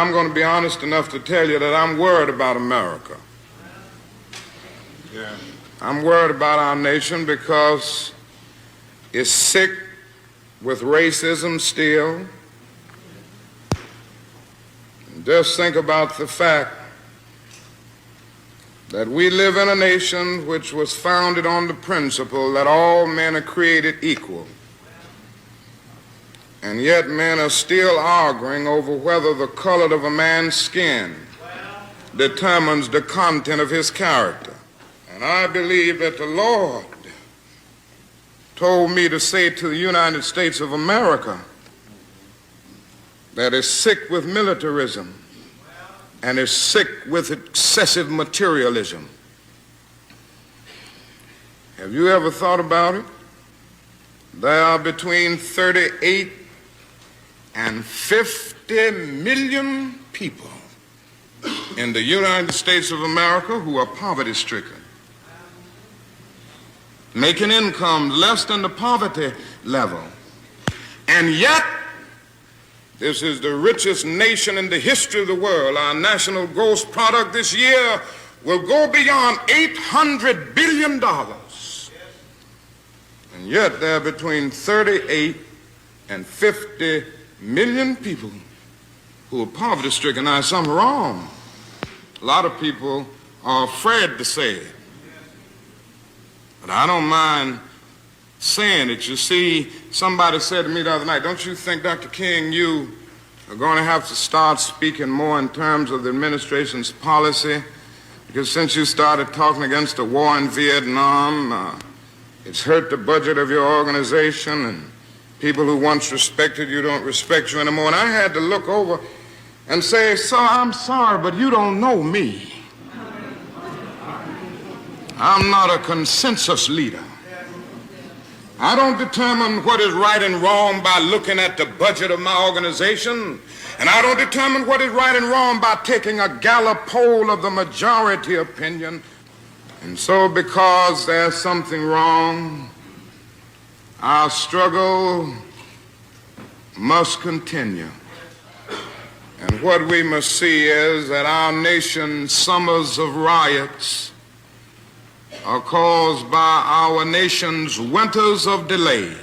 I'm going to be honest enough to tell you that I'm worried about America. Yeah. I'm worried about our nation because it's sick with racism still. Just think about the fact that we live in a nation which was founded on the principle that all men are created equal. And yet men are still arguing over whether the color of a man's skin determines the content of his character. And I believe that the Lord told me to say to the United States of America that is sick with militarism and is sick with excessive materialism. Have you ever thought about it? There are between 38 and 50 million people in the United States of America who are poverty-stricken, making income less than the poverty level. And yet, this is the richest nation in the history of the world. Our national gross product this year will go beyond $800 billion. And yet, there are between 38 and 50 million people who are poverty-stricken. Now, something wrong. A lot of people are afraid to say it. But I don't mind saying it. You see, somebody said to me the other night, don't you think, Dr. King, you are going to have to start speaking more in terms of the administration's policy? Because since you started talking against the war in Vietnam, it's hurt the budget of your organization, and people who once respected you don't respect you anymore. And I had to look over and say, sir, I'm sorry, but you don't know me. I'm not a consensus leader. I don't determine what is right and wrong by looking at the budget of my organization, and I don't determine what is right and wrong by taking a Gallup poll of the majority opinion. And so, because there's something wrong, our struggle must continue. And what we must see is that our nation's summers of riots are caused by our nation's winters of delay.